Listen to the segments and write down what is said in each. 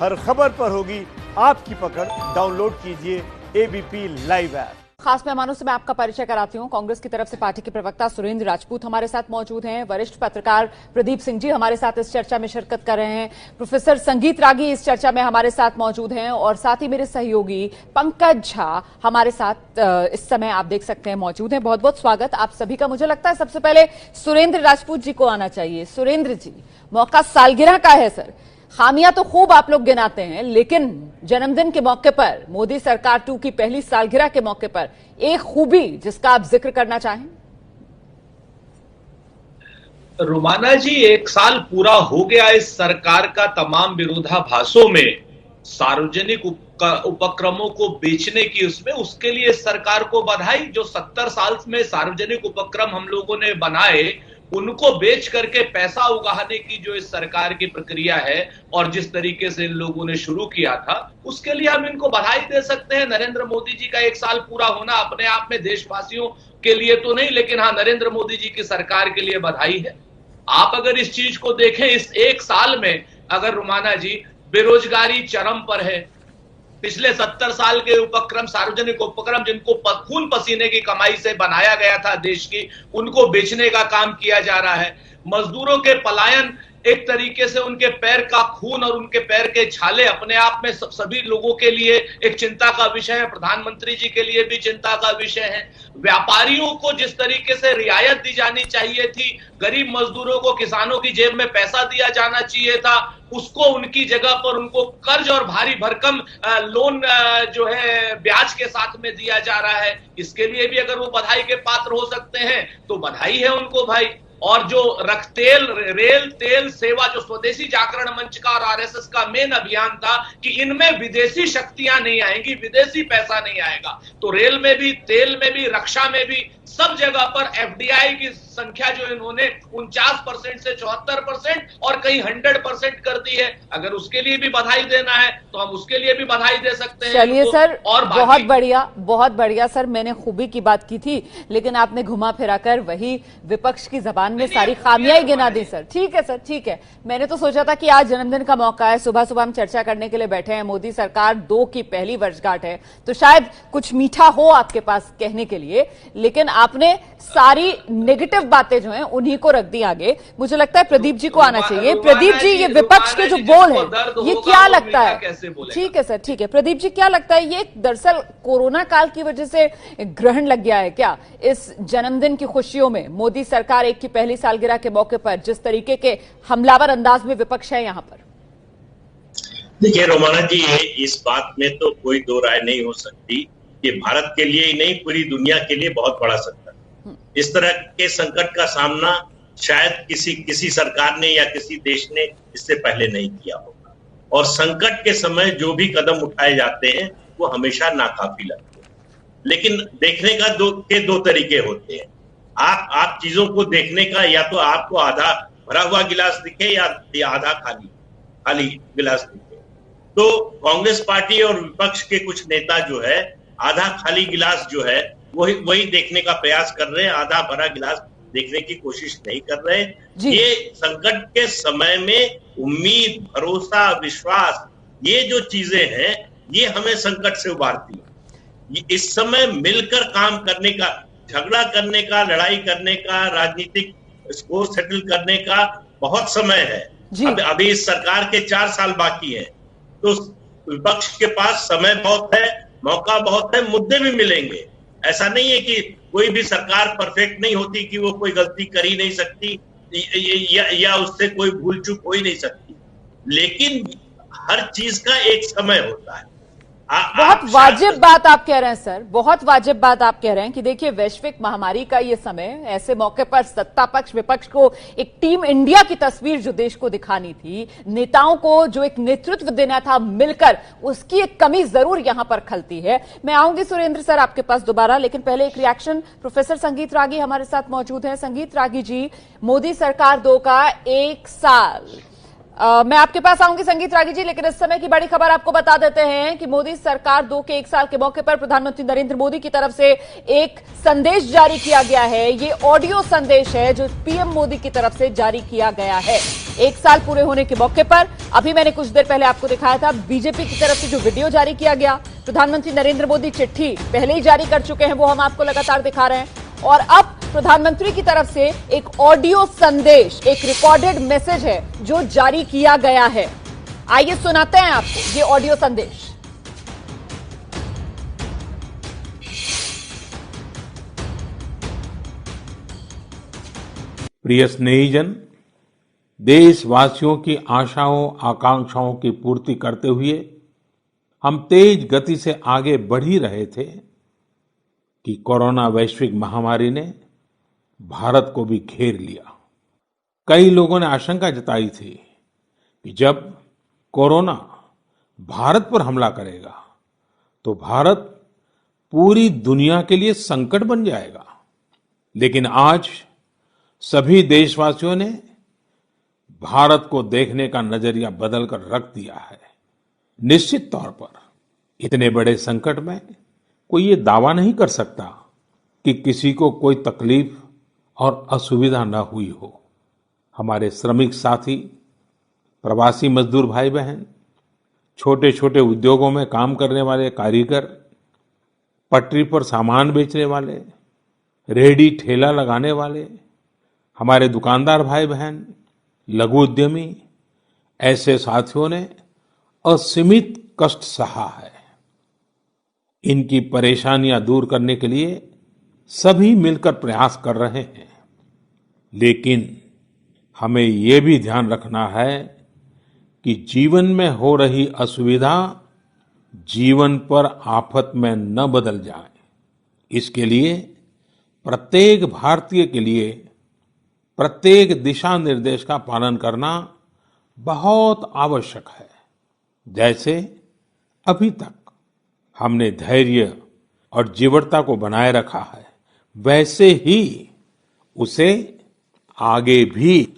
हर खबर पर होगी आपकी पकड़। डाउनलोड कीजिए एबीपी लाइव ऐप। खास मेहमानों से मैं आपका परिचय कराती हूं। कांग्रेस की तरफ से पार्टी के प्रवक्ता सुरेंद्र राजपूत हमारे साथ मौजूद हैं। वरिष्ठ पत्रकार प्रदीप सिंह जी हमारे साथ इस चर्चा में शिरकत कर रहे हैं। प्रोफेसर संगीत रागी इस चर्चा में हमारे साथ मौजूद हैं और साथ ही मेरे सहयोगी पंकज झा हमारे साथ इस समय आप देख सकते हैं मौजूद हैं। बहुत बहुत स्वागत आप सभी का। मुझे लगता है सबसे पहले सुरेंद्र राजपूत जी को आना चाहिए। सुरेंद्र जी, मौका सालगिरह का है सर, खामियां तो खूब आप लोग गिनाते हैं, लेकिन जन्मदिन के मौके पर, मोदी सरकार 2 की पहली सालगिरह के मौके पर एक खूबी जिसका आप जिक्र करना चाहें। रुमाना जी, 1 साल पूरा हो गया इस सरकार का तमाम विरोधाभासों में, सार्वजनिक उपक्रमों को बेचने की उसके लिए सरकार को बधाई। जो 70 साल में सार्वजनिक उपक्रम हम लोगों ने बनाए, उनको बेच करके पैसा उगाने की जो इस सरकार की प्रक्रिया है और जिस तरीके से इन लोगों ने शुरू किया था, उसके लिए हम इनको बधाई दे सकते हैं। नरेंद्र मोदी जी का 1 साल पूरा होना अपने आप में देशवासियों के लिए तो नहीं, लेकिन हाँ, नरेंद्र मोदी जी की सरकार के लिए बधाई है। आप अगर इस चीज को देखें, इस 1 साल में अगर रुमाना जी, बेरोजगारी चरम पर है। पिछले 70 साल के उपक्रम, सार्वजनिक उपक्रम जिनको खून पसीने की कमाई से बनाया गया था देश की, उनको बेचने का काम किया जा रहा है। मजदूरों के पलायन एक तरीके से उनके पैर का खून और उनके पैर के छाले अपने आप में सभी लोगों के लिए एक चिंता का विषय है। प्रधानमंत्री जी के लिए भी चिंता का विषय है। व्यापारियों को जिस तरीके से रियायत दी जानी चाहिए थी, गरीब मजदूरों को, किसानों की जेब में पैसा दिया जाना चाहिए था, उसको उनकी जगह पर उनको कर्ज और भारी भरकम लोन जो है ब्याज के साथ में दिया जा रहा है। इसके लिए भी अगर वो बधाई के पात्र हो सकते हैं तो बधाई है उनको भाई। और जो रेल तेल सेवा, जो स्वदेशी जागरण मंच का और आरएसएस का मेन अभियान था कि इनमें विदेशी शक्तियां नहीं आएंगी, विदेशी पैसा नहीं आएगा, तो रेल में भी, तेल में भी, रक्षा में भी, सब जगह पर एफडीआई की संख्या जो इन्होंने 49% से 74% और कहीं 100% कर दी है। अगर उसके लिए भी बधाई देना है तो हम उसके लिए भी बधाई दे सकते हैं। चलिए सर, और बहुत बढ़िया सर। मैंने खूबी की बात की थी, लेकिन आपने घुमा फिराकर वही विपक्ष की जबान में सारी खामियां गिना दी सर। ठीक है सर, ठीक है। मैंने तो सोचा था कि आज जन्मदिन का मौका है, सुबह सुबह हम चर्चा करने के लिए बैठे हैं, मोदी सरकार 2 की पहली वर्षगांठ है, तो शायद कुछ मीठा हो आपके पास कहने के लिए, लेकिन आपने सारी नेगेटिव बातें जो हैं उन्हीं को रख दी आगे। मुझे लगता है प्रदीप जी को आना चाहिए। प्रदीप जी, ये विपक्ष के जो बोल है, ये क्या लगता है? ठीक है सर, ठीक है। प्रदीप जी, क्या लगता है ये दरअसल कोरोना काल की वजह से ग्रहण लग गया है क्या इस जन्मदिन की खुशियों में? मोदी सरकार 1 की पहली सालगिरह के मौके पर जिस तरीके के हमलावर अंदाज में विपक्ष है यहाँ पर। देखिए रोमाना जी, इस बात में तो कोई दो राय नहीं हो सकती कि भारत के लिए ही नहीं, पूरी दुनिया के लिए बहुत बड़ा संकट। इस तरह के संकट का सामना शायद किसी सरकार ने या किसी देश ने इससे पहले नहीं किया होगा। और संकट के समय जो भी कदम उठाए जाते हैं वो हमेशा नाकाफी लगते हैं। लेकिन देखने का दो तरीके होते हैं। आप चीजों को देखने का, या तो आपको आधा भरा हुआ गिलास दिखे या आधा खाली गिलास दिखे। तो कांग्रेस पार्टी और विपक्ष के कुछ नेता जो है, आधा खाली गिलास जो है वही देखने का प्रयास कर रहे हैं, आधा भरा गिलास देखने की कोशिश नहीं कर रहे हैं। ये संकट के समय में उम्मीद, भरोसा, विश्वास, ये जो चीजें हैं, ये हमें संकट से उबारती है। इस समय मिलकर काम करने का, झगड़ा करने का, लड़ाई करने का, राजनीतिक स्कोर सेटल करने का बहुत समय है। अभी इस सरकार के 4 साल बाकी है, तो विपक्ष के पास समय बहुत है, मौका बहुत है, मुद्दे भी मिलेंगे। ऐसा नहीं है कि कोई भी सरकार परफेक्ट नहीं होती, कि वो कोई गलती कर ही नहीं सकती या उससे कोई भूल चूक हो ही नहीं सकती, लेकिन हर चीज का एक समय होता है। बहुत वाजिब बात आप कह रहे हैं सर, बहुत वाजिब बात आप कह रहे हैं कि देखिए वैश्विक महामारी का ये समय, ऐसे मौके पर सत्ता पक्ष विपक्ष को एक टीम इंडिया की तस्वीर जो देश को दिखानी थी, नेताओं को जो एक नेतृत्व देना था मिलकर, उसकी एक कमी जरूर यहां पर खलती है। मैं आऊंगी सुरेंद्र सर आपके पास दोबारा, लेकिन पहले एक रिएक्शन। प्रोफेसर संगीत रागी हमारे साथ मौजूद हैं। संगीत रागी जी, मोदी सरकार 2 का 1 साल, मैं आपके पास आऊंगी संगीत रागी जी, लेकिन इस समय की बड़ी खबर आपको बता देते हैं कि मोदी सरकार 2 के 1 साल के मौके पर प्रधानमंत्री नरेंद्र मोदी की तरफ से एक संदेश जारी किया गया है। ये ऑडियो संदेश है जो पीएम मोदी की तरफ से जारी किया गया है 1 साल पूरे होने के मौके पर। अभी मैंने कुछ देर पहले आपको दिखाया था बीजेपी की तरफ से जो वीडियो जारी किया गया। प्रधानमंत्री नरेंद्र मोदी चिट्ठी पहले ही जारी कर चुके हैं, वो हम आपको लगातार दिखा रहे हैं, और अब प्रधानमंत्री की तरफ से एक ऑडियो संदेश, एक रिकॉर्डेड मैसेज है जो जारी किया गया है। आइए सुनाते हैं आपको ये ऑडियो संदेश। प्रिय स्नेहीजन, देशवासियों की आशाओं आकांक्षाओं की पूर्ति करते हुए हम तेज गति से आगे बढ़ ही रहे थे कि कोरोना वैश्विक महामारी ने भारत को भी घेर लिया। कई लोगों ने आशंका जताई थी कि जब कोरोना भारत पर हमला करेगा तो भारत पूरी दुनिया के लिए संकट बन जाएगा। लेकिन आज सभी देशवासियों ने भारत को देखने का नजरिया बदलकर रख दिया है। निश्चित तौर पर इतने बड़े संकट में कोई ये दावा नहीं कर सकता कि किसी को कोई तकलीफ और असुविधा न हुई हो। हमारे श्रमिक साथी, प्रवासी मजदूर भाई बहन, छोटे छोटे उद्योगों में काम करने वाले कारीगर, पटरी पर सामान बेचने वाले, रेहड़ी ठेला लगाने वाले, हमारे दुकानदार भाई बहन, लघु उद्यमी, ऐसे साथियों ने असीमित कष्ट सहा है। इनकी परेशानियां दूर करने के लिए सभी मिलकर प्रयास कर रहे हैं, लेकिन हमें ये भी ध्यान रखना है कि जीवन में हो रही असुविधा जीवन पर आफत में न बदल जाए। इसके लिए प्रत्येक भारतीय के लिए प्रत्येक दिशा निर्देश का पालन करना बहुत आवश्यक है। जैसे अभी तक हमने धैर्य और जीवटता को बनाए रखा है, वैसे ही उसे आगे भी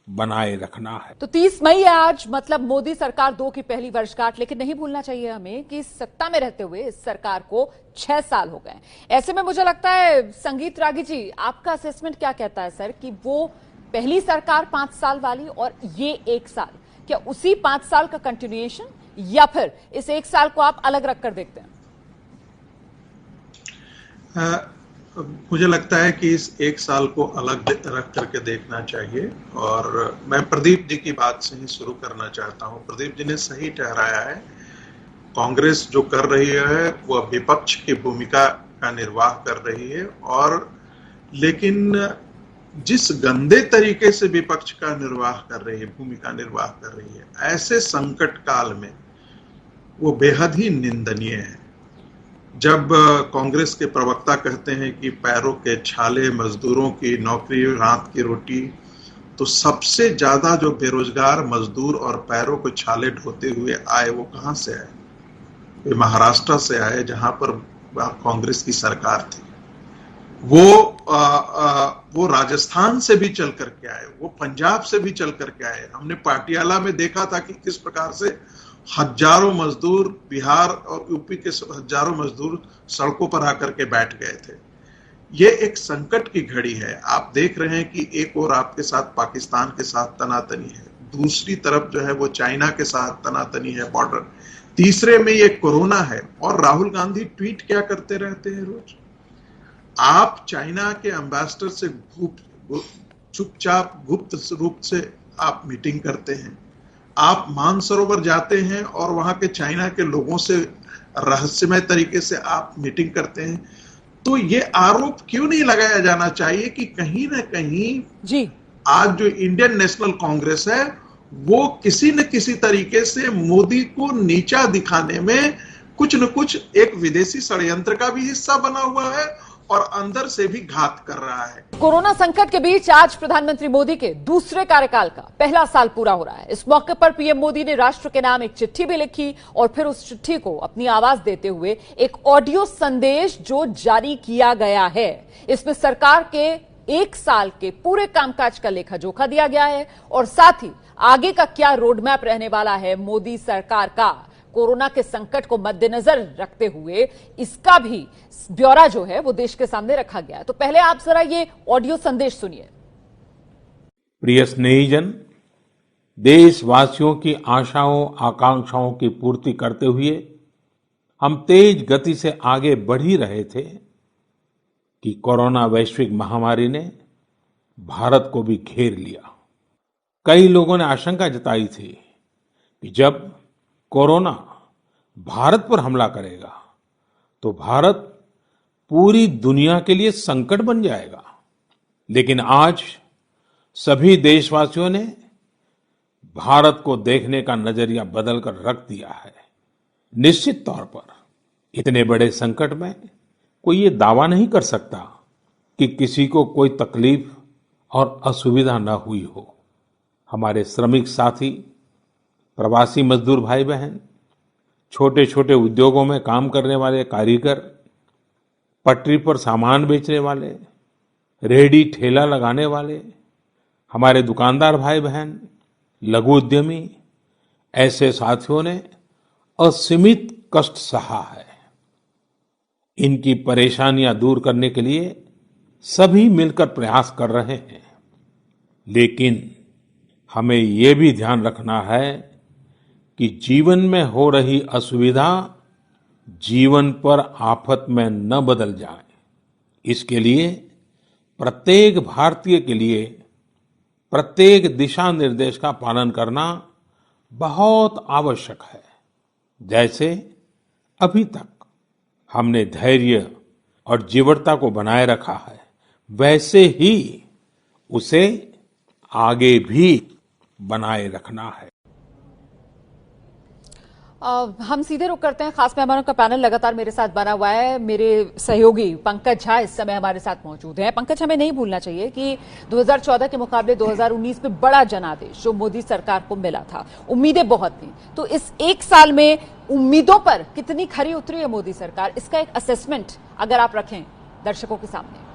बनाए रखना है। तो 30 मई है आज, मतलब मोदी सरकार 2 की पहली वर्षगांठ। लेकिन नहीं भूलना चाहिए हमें कि सत्ता में रहते हुए इस सरकार को 6 साल हो गए। ऐसे में मुझे लगता है संगीत रागी जी, आपका असेसमेंट क्या कहता है सर, कि वो पहली सरकार 5 साल वाली और ये 1 साल, क्या उसी 5 साल का कंटिन्यूएशन, या फिर इस 1 साल को आप अलग रखकर देखते हैं? मुझे लगता है कि इस 1 साल को अलग रख करके देखना चाहिए, और मैं प्रदीप जी की बात से ही शुरू करना चाहता हूं। प्रदीप जी ने सही ठहराया है, कांग्रेस जो कर रही है वह विपक्ष की भूमिका का निर्वाह कर रही है, और लेकिन जिस गंदे तरीके से विपक्ष का निर्वाह कर रही है, भूमिका निर्वाह कर रही है, ऐसे संकट काल में वो बेहद ही निंदनीय है। जब कांग्रेस के प्रवक्ता कहते हैं कि पैरों के छाले मजदूरों की नौकरी, रात की रोटी, तो सबसे ज्यादा जो बेरोजगार मजदूर और पैरों को छाले ढोते हुए आए वो कहां से आए? वे महाराष्ट्र से आए, जहां पर कांग्रेस की सरकार थी। वो राजस्थान से भी चल करके आए, वो पंजाब से भी चल करके आए। हमने पाटियाला में देखा था कि किस प्रकार से हजारों मजदूर, बिहार और यूपी के हजारों मजदूर सड़कों पर आकर के बैठ गए थे। ये एक संकट की घड़ी है। आप देख रहे हैं कि एक और आपके साथ पाकिस्तान के साथ तनातनी है, दूसरी तरफ जो है वो चाइना के साथ तनातनी है बॉर्डर, तीसरे में ये कोरोना है। और राहुल गांधी ट्वीट क्या करते रहते हैं रोज? आप चाइना के एम्बेसडर से चुपचाप गुप्त रूप से आप मीटिंग करते हैं, आप मानसरोवर जाते हैं और वहां के चाइना के लोगों से रहस्यमय तरीके से आप मीटिंग करते हैं। तो ये आरोप क्यों नहीं लगाया जाना चाहिए कि कहीं ना कहीं जी आज जो इंडियन नेशनल कांग्रेस है वो किसी न किसी तरीके से मोदी को नीचा दिखाने में कुछ न कुछ एक विदेशी षड्यंत्र का भी हिस्सा बना हुआ है और अंदर से भी घात कर रहा है। कोरोना संकट के बीच आज प्रधानमंत्री मोदी के दूसरे कार्यकाल का पहला साल पूरा हो रहा है। इस मौके पर पीएम मोदी ने राष्ट्र के नाम एक चिट्ठी भी लिखी और फिर उस चिट्ठी को अपनी आवाज देते हुए एक ऑडियो संदेश जो जारी किया गया है, इसमें सरकार के 1 साल के पूरे कामकाज का लेखा जोखा दिया गया है और साथ ही आगे का क्या रोड मैप रहने वाला है मोदी सरकार का कोरोना के संकट को मद्देनजर रखते हुए, इसका भी ब्यौरा जो है वो देश के सामने रखा गया है। तो पहले आप जरा ये ऑडियो संदेश सुनिए। प्रिय स्नेहीजन, देशवासियों की आशाओं आकांक्षाओं की पूर्ति करते हुए हम तेज गति से आगे बढ़ ही रहे थे कि कोरोना वैश्विक महामारी ने भारत को भी घेर लिया। कई लोगों ने आशंका जताई थी कि जब कोरोना भारत पर हमला करेगा तो भारत पूरी दुनिया के लिए संकट बन जाएगा। लेकिन आज सभी देशवासियों ने भारत को देखने का नजरिया बदलकर रख दिया है। निश्चित तौर पर इतने बड़े संकट में कोई ये दावा नहीं कर सकता कि किसी को कोई तकलीफ और असुविधा न हुई हो। हमारे श्रमिक साथी, प्रवासी मजदूर भाई बहन, छोटे छोटे उद्योगों में काम करने वाले कारीगर, पटरी पर सामान बेचने वाले, रेहड़ी ठेला लगाने वाले, हमारे दुकानदार भाई बहन, लघु उद्यमी, ऐसे साथियों ने असीमित कष्ट सहा है। इनकी परेशानियां दूर करने के लिए सभी मिलकर प्रयास कर रहे हैं। लेकिन हमें ये भी ध्यान रखना है कि जीवन में हो रही असुविधा जीवन पर आफत में न बदल जाए। इसके लिए प्रत्येक भारतीय के लिए प्रत्येक दिशा निर्देश का पालन करना बहुत आवश्यक है। जैसे अभी तक हमने धैर्य और जीवटता को बनाए रखा है, वैसे ही उसे आगे भी बनाए रखना है। हम सीधे रुक करते हैं। खास मेहमानों का पैनल लगातार मेरे साथ बना हुआ है। मेरे सहयोगी पंकज झा इस समय हमारे साथ मौजूद हैं। पंकज, हमें नहीं भूलना चाहिए कि 2014 के मुकाबले 2019 में बड़ा जनादेश जो मोदी सरकार को मिला था, उम्मीदें बहुत थी। तो इस एक साल में उम्मीदों पर कितनी खरी उतरी है मोदी सरकार, इसका एक असेसमेंट अगर आप रखें दर्शकों के सामने।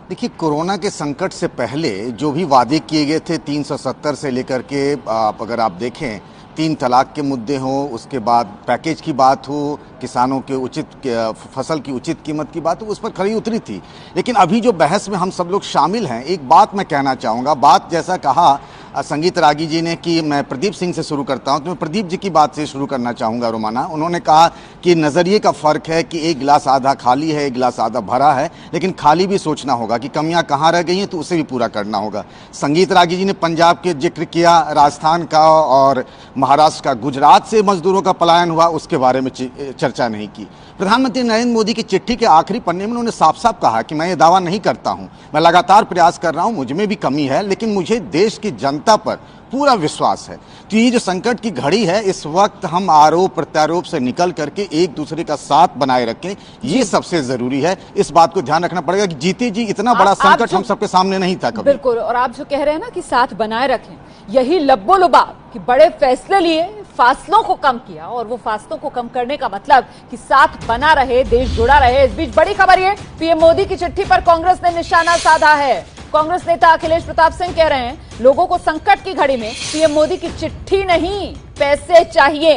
देखिए, कोरोना के संकट से पहले जो भी वादे किए गए थे 370 से लेकर के अगर आप देखें 3 तलाक के मुद्दे हों, उसके बाद पैकेज की बात हो, किसानों के उचित फसल की उचित कीमत की बात हो, उस पर खरी उतरी थी। लेकिन अभी जो बहस में हम सब लोग शामिल हैं, एक बात मैं कहना चाहूँगा। बात जैसा कहा संगीत रागी जी ने कि मैं प्रदीप सिंह से शुरू करता हूं, तो मैं प्रदीप जी की बात से शुरू करना चाहूँगा। रोमाना, उन्होंने कहा कि नज़रिए का फ़र्क है कि एक गिलास आधा खाली है, एक गिलास आधा भरा है, लेकिन खाली भी सोचना होगा कि कमियां कहाँ रह गई हैं, तो उसे भी पूरा करना होगा। संगीत रागी जी ने पंजाब के जिक्र किया, राजस्थान का और महाराष्ट्र का, गुजरात से मजदूरों का पलायन हुआ, उसके बारे में चर्चा नहीं की। प्रधानमंत्री नरेंद्र मोदी की चिट्ठी के आखिरी पन्ने में उन्होंने साफ साफ कहा कि मैं ये दावा नहीं करता हूं, मैं लगातार प्रयास कर रहा हूं, मुझ में भी कमी है, लेकिन मुझे देश की जनता पर पूरा विश्वास है। तो ये जो संकट की घड़ी है, इस वक्त हम आरोप प्रत्यारोप से निकल करके एक दूसरे का साथ बनाए रखें, ये सबसे जरूरी है। इस बात को ध्यान रखना पड़ेगा कि जीते जी इतना बड़ा संकट हम सबके सामने नहीं था कभी। बिल्कुल, और आप जो कह रहे हैं ना कि साथ बनाए रखें, यही लब्बो लुबाब कि बड़े फैसले लिए, फासलों को कम किया, और वो फासलों को कम करने का मतलब कि साथ बना रहे, देश जुड़ा रहे। इस बीच बड़ी खबर है, पीएम मोदी की चिट्ठी पर कांग्रेस ने निशाना साधा है। कांग्रेस नेता अखिलेश प्रताप सिंह कह रहे हैं, लोगों को संकट की घड़ी में पीएम मोदी की चिट्ठी नहीं, पैसे चाहिए।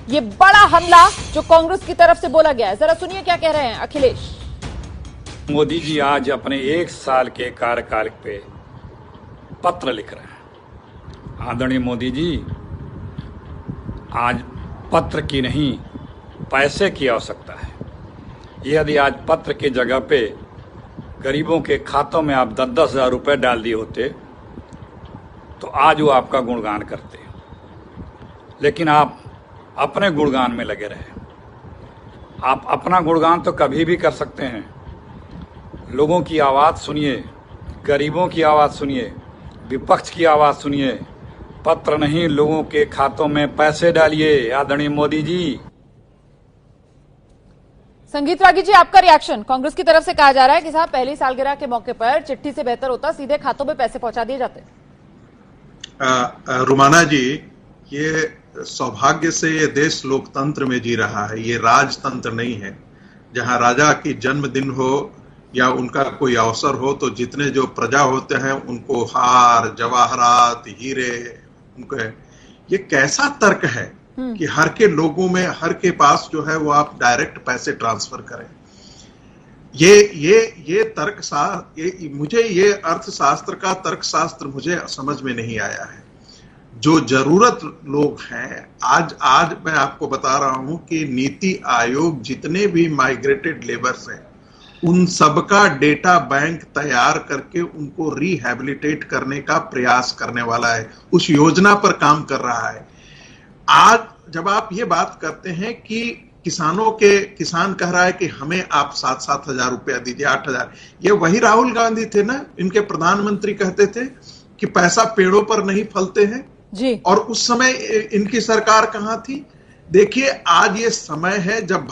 ये बड़ा हमला जो कांग्रेस की तरफ से बोला गया है, जरा सुनिए क्या कह रहे हैं अखिलेश। मोदी जी आज अपने 1 साल के कार्यकाल पे पत्र लिख रहे हैं। आदरणीय मोदी जी, आज पत्र की नहीं, पैसे की आवश्यकता है। यदि आज पत्र की जगह पे गरीबों के खातों में आप 10-10 हज़ार रुपये डाल दिए होते तो आज वो आपका गुणगान करते, लेकिन आप अपने गुणगान में लगे रहे। आप अपना गुणगान तो कभी भी कर सकते हैं, लोगों की आवाज़ सुनिए, गरीबों की आवाज़ सुनिए, विपक्ष की आवाज़ सुनिए। पत्र नहीं, लोगों के खातों में पैसे डालिए आदरणीय मोदी जी। संगीत रागी जी, आपका रिएक्शन। कांग्रेस की तरफ से कहा जा रहा है कि साहब पहली सालगिरह के मौके पर चिट्ठी से बेहतर होता सीधे खातों में पैसे पहुंचा दिए जाते। रुमाना जी, ये सौभाग्य से ये देश लोकतंत्र में जी रहा है, ये राजतंत्र नहीं है जहां राजा की जन्मदिन हो या उनका कोई अवसर हो तो जितने जो प्रजा होते हैं उनको हार, जवाहरात, हीरे, उनको है। ये कैसा तर्क है कि हर के लोगों में, हर के पास जो है वो आप डायरेक्ट पैसे ट्रांसफर करें? ये मुझे ये अर्थशास्त्र का तर्कशास्त्र मुझे समझ में नहीं आया है। जो जरूरत लोग हैं, आज मैं आपको बता रहा हूं कि नीति आयोग जितने भी माइग्रेटेड लेबर्स हैं उन सबका डेटा बैंक तैयार करके उनको रिहैबिलिटेट करने का प्रयास करने वाला है, उस योजना पर काम कर रहा है। आज जब आप ये बात करते हैं कि किसान कह रहा है कि हमें आप 7-7 हजार रुपया दीजिए, 8,000, ये वही राहुल गांधी थे ना, इनके प्रधानमंत्री कहते थे कि पैसा पेड़ों पर नहीं फलते हैं जी। और उस समय इनकी सरकार कहां थी? देखिए, आज ये समय है जब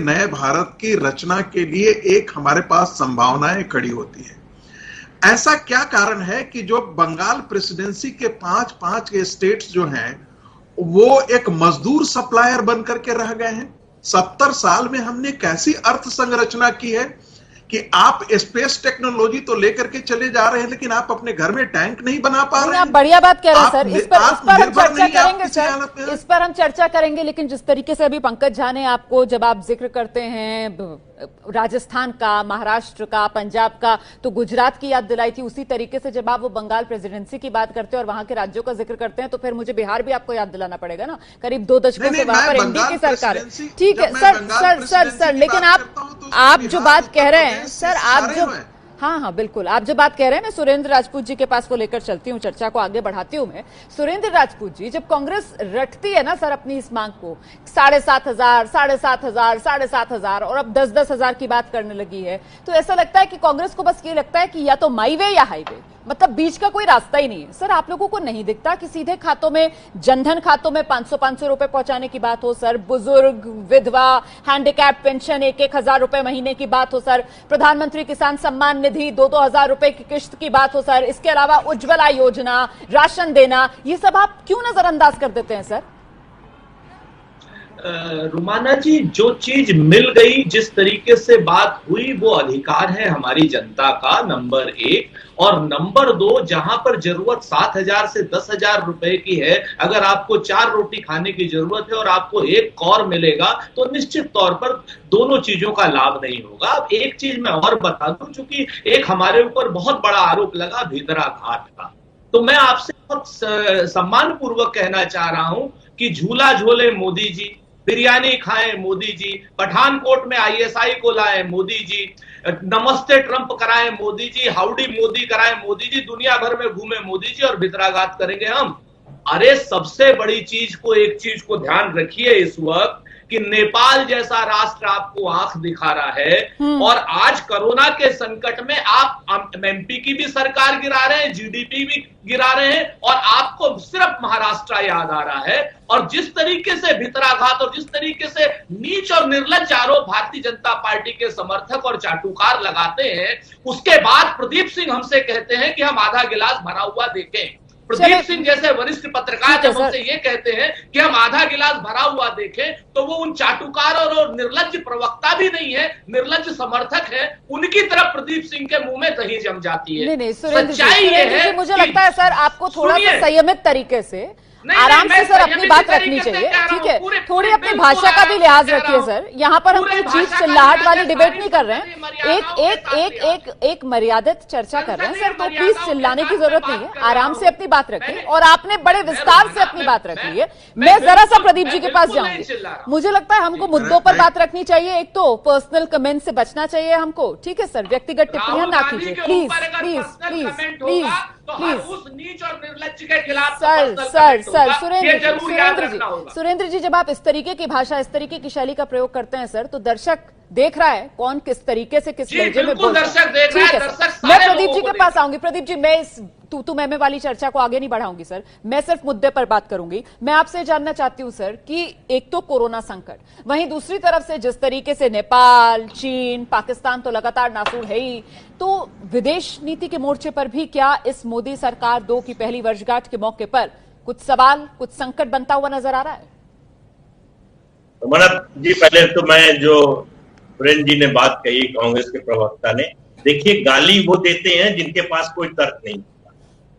नए भारत की रचना के लिए एक हमारे पास संभावनाएं खड़ी होती है। ऐसा क्या कारण है कि जो बंगाल प्रेसिडेंसी के 5 के स्टेट्स जो हैं वो एक मजदूर सप्लायर बन करके रह गए हैं? 70 साल में हमने कैसी अर्थ संरचना की है कि आप स्पेस टेक्नोलॉजी तो लेकर के चले जा रहे हैं, लेकिन आप अपने घर में टैंक नहीं बना पा रहे हैं। आप बढ़िया बात कह रहे हैं सर, इस पर हम चर्चा करेंगे सर, इस पर हम चर्चा करेंगे। लेकिन जिस तरीके से अभी पंकज झा ने आपको, जब आप जिक्र करते हैं राजस्थान का, महाराष्ट्र का, पंजाब का, तो गुजरात की याद दिलाई थी, उसी तरीके से जब आप वो बंगाल प्रेसिडेंसी की बात करते हैं और वहां के राज्यों का जिक्र करते हैं तो फिर मुझे बिहार भी आपको याद दिलाना पड़ेगा ना। करीब 2 दशकों से वहां पर एनडीए की सरकार है। ठीक है सर, लेकिन आप जो बात कह रहे हैं सर, आप जो हाँ बिल्कुल, आप जो बात कह रहे हैं, मैं सुरेंद्र राजपूत जी के पास वो लेकर चलती हूँ, चर्चा को आगे बढ़ाती हूँ मैं। सुरेंद्र राजपूत जी, जब कांग्रेस रटती है ना सर अपनी इस मांग को 7,500, 7,500, 7,500 और अब 10-10 हजार की बात करने लगी है, तो ऐसा लगता है कि कांग्रेस को बस ये लगता है कि या तो माई वे या हाईवे, मतलब बीच का कोई रास्ता ही नहीं है। सर, आप लोगों को नहीं दिखता कि सीधे खातों में, जनधन खातों में 500 रुपए पहुंचाने की बात हो सर, बुजुर्ग, विधवा, हैंडीकैप पेंशन 1-1 हजार रुपए महीने की बात हो सर, प्रधानमंत्री किसान सम्मान निधि 2-2 हजार रुपए की किश्त की बात हो सर, इसके अलावा उज्ज्वला योजना, राशन देना, ये सब आप क्यों नजरअंदाज कर देते हैं सर? रुमाना जी, जो चीज मिल गई, जिस तरीके से बात हुई, वो अधिकार है हमारी जनता का, नंबर 1। और नंबर 2, जहां पर जरूरत 7,000 से 10,000 रुपए की है, अगर आपको 4 रोटी खाने की जरूरत है और आपको 1 कौर मिलेगा तो निश्चित तौर पर दोनों चीजों का लाभ नहीं होगा। अब एक चीज मैं और बता दूं, चूंकि एक हमारे ऊपर बहुत बड़ा आरोप लगा भितराघात का, तो मैं आपसे बहुत सम्मान पूर्वक कहना चाह रहा हूं कि झूला झोले मोदी जी, बिरयानी खाएं मोदी जी, पठानकोट में ISI को लाएं मोदी जी, नमस्ते ट्रंप कराएं मोदी जी, हाउडी मोदी कराएं मोदी जी, दुनिया भर में घूमे मोदी जी और भितराघात करेंगे हम। अरे सबसे बड़ी चीज को, एक चीज को ध्यान रखिए इस वक्त कि नेपाल जैसा राष्ट्र आपको आंख दिखा रहा है और आज कोरोना के संकट में आप MP की भी सरकार गिरा रहे हैं, GDP भी गिरा रहे हैं और आपको सिर्फ महाराष्ट्र याद आ रहा है। और जिस तरीके से भितराघात और जिस तरीके से नीच और निर्लज्ज आरोप भारतीय जनता पार्टी के समर्थक और चाटुकार लगाते हैं, उसके बाद प्रदीप सिंह हमसे कहते हैं कि हम आधा गिलास भरा हुआ देखें। प्रदीप सिंह जैसे वरिष्ठ पत्रकार जब हमसे ये कहते हैं कि हम आधा गिलास भरा हुआ देखें, तो वो उन चाटुकार और निर्लज्ज प्रवक्ता भी नहीं है, निर्लज्ज समर्थक है, उनकी तरफ प्रदीप सिंह के मुंह में दही जम जाती है। नहीं, सच्चाई ये है, मुझे लगता है सर आपको थोड़ा सा संयमित तरीके से, आराम से सर अपनी बात रखनी चाहिए, ठीक है? थोड़ी अपनी भाषा का भी लिहाज रखिए सर। यहाँ पर हम कोई चीज चिल्लाहट वाली डिबेट नहीं कर रहे हैं, एक मर्यादित चर्चा कर रहे हैं सर, तो प्लीज चिल्लाने की जरूरत नहीं है, आराम से अपनी बात रखिए। और आपने बड़े विस्तार से अपनी बात रखी है। मैं जरा सा प्रदीप जी के पास जाऊंगी। मुझे लगता है हमको मुद्दों पर बात रखनी चाहिए, एक तो पर्सनल कमेंट से बचना चाहिए हमको, ठीक है सर? व्यक्तिगत टिप्पणियां ना कीजिए please please please please please. उस नीच और निर्लज्ज के खिलाफ सर सुरेंद्र जी, जब आप इस तरीके की भाषा, इस तरीके की शैली का प्रयोग करते हैं सर, तो दर्शक देख रहा है कौन किस तरीके से, किस लहजे में बोल रहा है। ठीक है सर, मैं प्रदीप जी के पास आऊंगी। प्रदीप जी, मैं इस तू मैं वाली चर्चा को आगे नहीं बढ़ाऊंगी सर, मैं सिर्फ मुद्दे पर बात करूंगी। मैं आपसे जानना चाहती हूं सर कि एक तो कोरोना संकट, वहीं दूसरी तरफ से जिस तरीके से नेपाल, चीन, पाकिस्तान तो लगातार नासूर है ही, तो विदेश नीति के मोर्चे पर भी क्या इस मोदी सरकार 2 की पहली वर्षगांठ के मौके पर कुछ सवाल, कुछ संकट बनता हुआ नजर आ रहा है? जी, पहले तो मैं, जो सुरेंद्र जी ने बात कही, कांग्रेस के प्रवक्ता ने, देखिए गाली वो देते हैं जिनके पास कोई तर्क नहीं।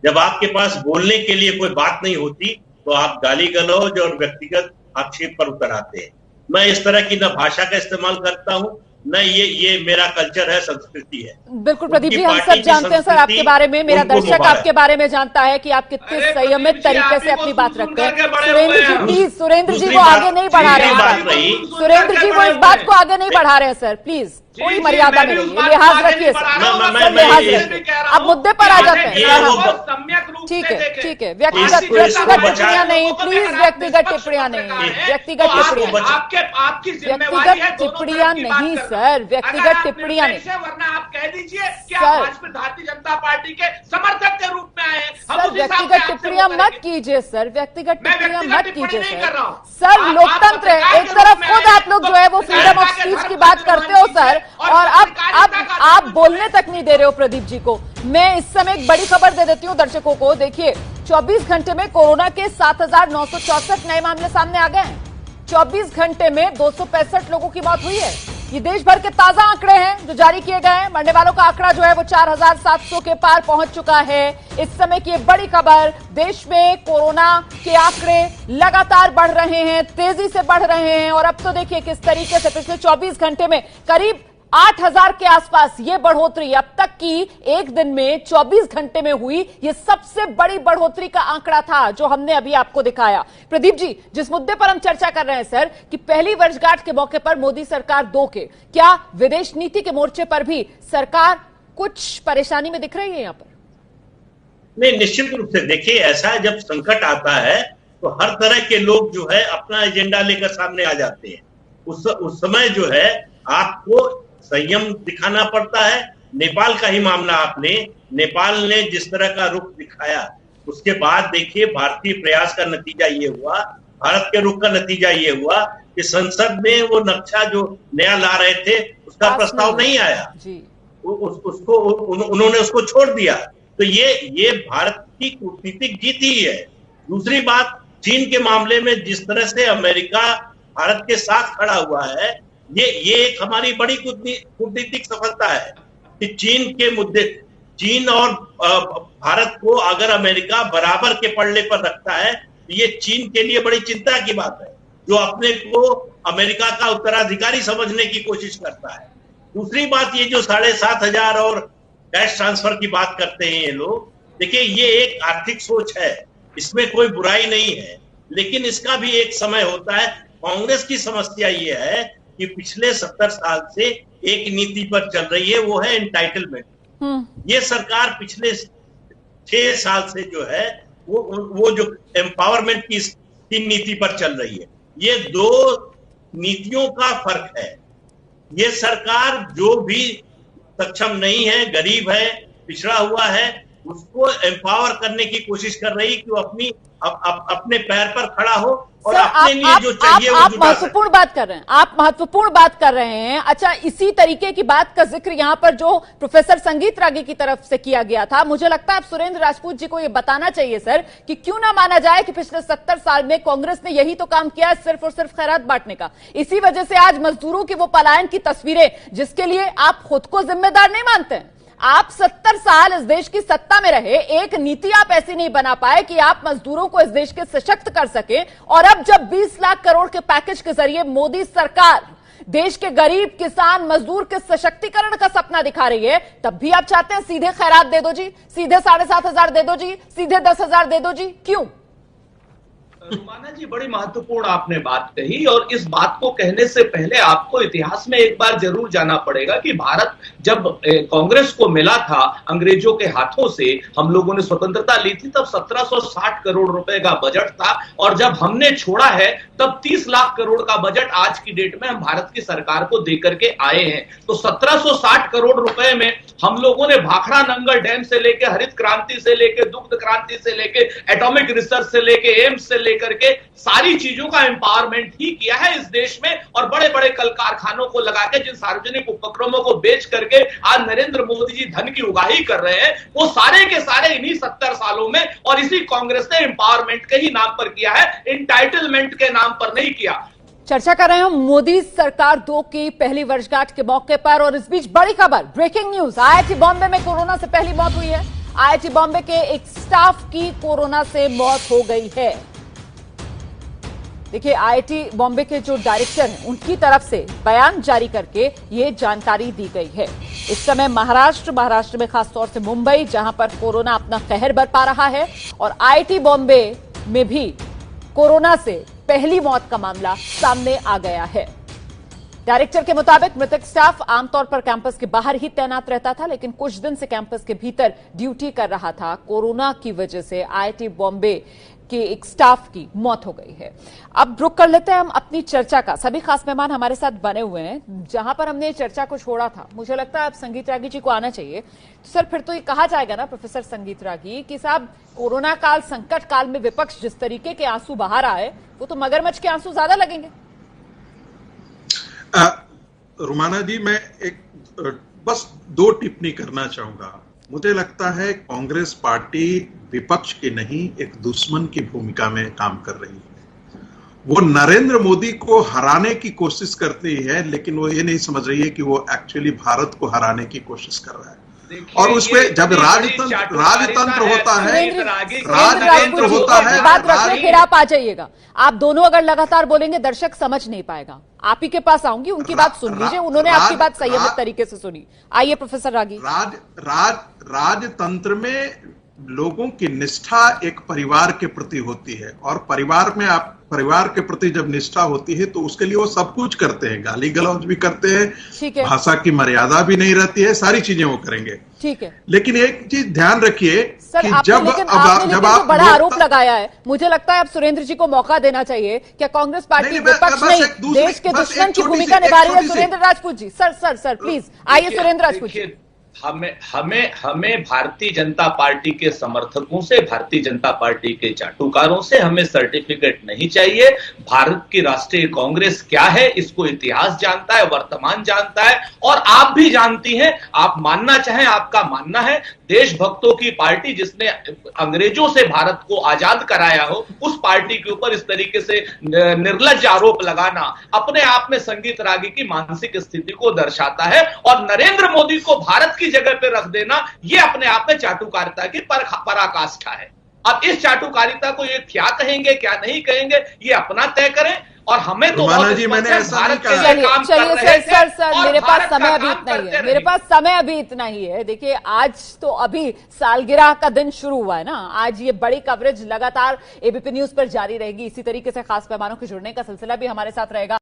जब आपके पास बोलने के लिए कोई बात नहीं होती तो आप गाली गलौज और व्यक्तिगत आक्षेप पर उतर आते हैं। मैं इस तरह की न भाषा का इस्तेमाल करता हूं, न ये मेरा कल्चर है, संस्कृति है। बिल्कुल प्रदीप जी, हम सब जानते हैं सर आपके बारे में, मेरा दर्शक आपके बारे में जानता है कि आप कितने संयमित तरीके से अपनी बात रखते हैं। सुरेंद्र जी प्लीज, सुरेंद्र जी को आगे नहीं बढ़ा रहे हैं, सुरेंद्र जी वो इस बात को आगे नहीं बढ़ा रहे हैं सर, प्लीज कोई मर्यादा में रहिए, लिहाज रखिए सर, लिहाज रखिए। अब मुद्दे पर आ जाते हैं। ठीक है, व्यक्तिगत टिप्पणियां नहीं, प्लीज व्यक्तिगत टिप्पणियां नहीं, व्यक्तिगत टिप्पणियां नहीं सर, व्यक्तिगत टिप्पणियां नहीं। वरना आप कह दीजिए कि आप भाजपा भारतीय जनता पार्टी के समर्थक के रूप में आए हैं। सर व्यक्तिगत टिप्पणियां मत कीजिए सर, व्यक्तिगत टिप्पणियां मत कीजिए सर, लोकतंत्र है। एक तरफ खुद आप लोग जो है वो फ्रीडम ऑफ स्पीच की बात करते हो सर, और अब आप बोलने तक नहीं दे रहे हो प्रदीप जी को। मैं इस समय एक बड़ी खबर दे देती हूं दर्शकों को। देखिए 24 घंटे में कोरोना के 7,964 नए मामले सामने आ गए हैं। 24 घंटे में 265 लोगों की मौत हुई है। ये देश भर के ताजा आंकड़े हैं जो जारी किए गए हैं। मरने वालों का आंकड़ा जो है वो 4,700 के पार पहुंच चुका है। इस समय की बड़ी खबर, देश में कोरोना के आंकड़े लगातार बढ़ रहे हैं, तेजी से बढ़ रहे हैं। और अब तो देखिए किस तरीके से पिछले 24 घंटे में करीब 8,000 के आसपास ये बढ़ोतरी अब तक की एक दिन में 24 घंटे में हुई ये सबसे बड़ी बढ़ोतरी का आंकड़ा था जो हमने अभी आपको दिखाया। प्रदीप जी, जिस मुद्दे पर हम चर्चा कर रहे हैं सर कि पहली वर्षगांठ के मौके पर मोदी सरकार 2 के, क्या विदेश नीति के मोर्चे पर भी सरकार कुछ परेशानी में दिख रही है यहाँ पर? नहीं, निश्चित रूप से देखिए, ऐसा है जब संकट आता है तो हर तरह के लोग जो है अपना एजेंडा लेकर सामने आ जाते हैं। उस समय जो है आपको संयम दिखाना पड़ता है। नेपाल का ही मामला आप लें, नेपाल ने जिस तरह का रुख दिखाया उसके बाद देखिए भारतीय प्रयास का नतीजा ये हुआ, भारत के रुख का नतीजा ये हुआ कि संसद में वो नक्शा जो नया ला रहे थे उसका प्रस्ताव नहीं आया, उसको उन्होंने उसको छोड़ दिया। तो ये भारत की कूटनीतिक जीत ही है। दूसरी बात, चीन के मामले में जिस तरह से अमेरिका भारत के साथ खड़ा हुआ है, ये एक हमारी बड़ी कूटनीतिक सफलता है कि चीन के मुद्दे, चीन और भारत को अगर अमेरिका बराबर के पल्ले पर रखता है तो ये चीन के लिए बड़ी चिंता की बात है, जो अपने को अमेरिका का उत्तराधिकारी समझने की कोशिश करता है। दूसरी बात, ये जो 7,500 और कैश ट्रांसफर की बात करते हैं ये लोग, देखिए ये एक आर्थिक सोच है, इसमें कोई बुराई नहीं है, लेकिन इसका भी एक समय होता है। कांग्रेस की समस्या ये है कि पिछले 70 साल से एक नीति पर चल रही है, वो है एंटाइटलमेंट। ये सरकार पिछले 6 साल से जो है वो जो एम्पावरमेंट की नीति पर चल रही है। ये 2 नीतियों का फर्क है। ये सरकार जो भी सक्षम नहीं है, गरीब है, पिछड़ा हुआ है, उसको एम्पावर करने की कोशिश कर रही है कि वो अपने पैर पर खड़ा हो और अपने लिए जो चाहिए वो जुटा महत्वपूर्ण बात कर रहे हैं, आप महत्वपूर्ण बात कर रहे हैं। अच्छा, इसी तरीके की बात का जिक्र यहाँ पर जो प्रोफेसर संगीत रागी की तरफ से किया गया था, मुझे लगता है अब सुरेंद्र राजपूत जी को ये बताना चाहिए सर कि क्यों ना माना जाए कि पिछले 70 साल में कांग्रेस ने यही तो काम किया है, सिर्फ और सिर्फ खैरात बांटने का। इसी वजह से आज मजदूरों की वो पलायन की तस्वीरें, जिसके लिए आप खुद को जिम्मेदार नहीं मानते हैं, आप 70 साल इस देश की सत्ता में रहे, एक नीति आप ऐसी नहीं बना पाए कि आप मजदूरों को इस देश के सशक्त कर सके। और अब जब 20 लाख करोड़ के पैकेज के जरिए मोदी सरकार देश के गरीब, किसान, मजदूर के सशक्तिकरण का सपना दिखा रही है, तब भी आप चाहते हैं सीधे खैरात दे दो जी, सीधे 7,500 दे दो जी, सीधे 10,000 दे दो जी, क्यों? रुमाना जी, बड़ी महत्वपूर्ण आपने बात कही, और इस बात को कहने से पहले आपको इतिहास में एक बार जरूर जाना पड़ेगा कि भारत जब कांग्रेस को मिला था अंग्रेजों के हाथों से, हम लोगों ने स्वतंत्रता ली थी, तब 1760 करोड़ रुपए का बजट था, और जब हमने छोड़ा है तब 30 लाख करोड़ का बजट आज की डेट में हम भारत की सरकार को देकर के आए हैं। तो 1760 करोड़ रुपए में हम लोगों ने भाखड़ा नंगल डैम से लेके, हरित क्रांति से लेके, दुग्ध क्रांति से लेके, एटॉमिक रिसर्च से लेके, एम्स से करके सारी चीजों का एम्पावरमेंट ही किया है इस देश में। और बड़े बड़े कल कारखानों को लगा के, जिन सार्वजनिक उपक्रमों को बेच करके आज नरेंद्र मोदी जी धन की उगाही कर रहे हैं, वो सारे के सारे इन्हीं 70 सालों में और इसी कांग्रेस ने एम्पावरमेंट के ही नाम पर किया है, एंटाइटलमेंट के नाम पर नहीं किया। चर्चा कर रहे हैं मोदी सरकार 2 की पहली वर्षगांठ के मौके पर, और इस बीच बड़ी खबर, ब्रेकिंग न्यूज, IIT बॉम्बे में कोरोना से पहली मौत हुई है। आईआईटी बॉम्बे के एक स्टाफ की कोरोना से मौत हो गई है। देखिए, आईआईटी बॉम्बे के जो डायरेक्टर हैं उनकी तरफ से बयान जारी करके ये जानकारी दी गई है। इस समय महाराष्ट्र में खासतौर से मुंबई, जहां पर कोरोना अपना कहर बरपा रहा है, और आईआईटी बॉम्बे में भी कोरोना से पहली मौत का मामला सामने आ गया है। डायरेक्टर के मुताबिक मृतक स्टाफ आमतौर पर कैंपस के बाहर ही तैनात रहता था, लेकिन कुछ दिन से कैंपस के भीतर ड्यूटी कर रहा था। कोरोना की वजह से आईआईटी बॉम्बे के एक स्टाफ की मौत हो गई है। अब रुक कर लेते हैं हम अपनी चर्चा का। सभी खास मेहमान हमारे साथ बने हुए हैं। जहां पर हमने चर्चा को छोड़ा था, मुझे लगता है अब संगीत रागी जी को आना चाहिए। तो सर, फिर तो ये कहा जाएगा ना प्रोफेसर संगीत रागी कि साहब, कोरोना काल, संकट काल में विपक्ष जिस तरीके के आंसू बहा रहा है, वो तो मगरमच्छ के आंसू ज्यादा लगेंगे। रुमाना जी, मैं एक बस 2 टिप्पणी करना चाहूंगा। मुझे लगता है कांग्रेस पार्टी विपक्ष की नहीं, एक दुश्मन की भूमिका में काम कर रही है। वो नरेंद्र मोदी को हराने की कोशिश करती है, लेकिन वो ये नहीं समझ रही है कि वो एक्चुअली भारत को हराने की कोशिश कर रहा है। और उसमें जब राजतंत्र होता है, राजतंत्र होता है, बात रखने फिर आप आ जाइएगा। आप दोनों अगर लगातार बोलेंगे दर्शक समझ नहीं पाएगा। आप ही के पास आऊंगी, उनकी बात सुन लीजिए। उन्होंने आपकी बात संयमित तरीके से सुनी। आइए प्रोफेसर रागी। राजतंत्र में लोगों की निष्ठा एक परिवार के प्रति होती है, और परिवार में आप परिवार के प्रति जब निष्ठा होती है तो उसके लिए वो सब कुछ करते हैं, गाली गलौज भी करते हैं, भाषा की मर्यादा भी नहीं रहती है, सारी चीजें वो करेंगे। ठीक है, लेकिन एक चीज ध्यान रखिए कि जब आप बड़ा आरोप लगाया है, मुझे लगता है अब सुरेंद्र जी को मौका देना चाहिए। क्या कांग्रेस पार्टी विपक्ष नहीं, देश के दुश्मन की भूमिका निभा रही है? सुरेंद्र राजपूत जी, सर प्लीज आइए। सुरेंद्र राजपूत जी, हमें भारतीय जनता पार्टी के समर्थकों से, भारतीय जनता पार्टी के चाटुकारों से हमें सर्टिफिकेट नहीं चाहिए। भारत की राष्ट्रीय कांग्रेस क्या है इसको इतिहास जानता है, वर्तमान जानता है, और आप भी जानती हैं। आप मानना चाहें, आपका मानना है, देशभक्तों की पार्टी जिसने अंग्रेजों से भारत को आजाद कराया हो, उस पार्टी के ऊपर इस तरीके से निर्लज्ज आरोप लगाना अपने आप में संगीत रागी की मानसिक स्थिति को दर्शाता है। और नरेंद्र मोदी को भारत की जगह पे रख देना, यह अपने आप में चाटुकारिता की पराकाष्ठा है। अब इस चाटुकारिता को ये क्या कहेंगे, क्या नहीं कहेंगे, ये अपना तय करें। और हमें तो जी, मैंने ऐसा नहीं कहा। चलिए सर, मेरे पास समय अभी इतना ही है, मेरे पास समय अभी इतना ही है। देखिए, आज तो अभी सालगिरह का दिन शुरू हुआ है ना। आज ये बड़ी कवरेज लगातार एबीपी न्यूज पर जारी रहेगी। इसी तरीके से खास मेहमानों के जुड़ने का सिलसिला भी हमारे साथ रहेगा।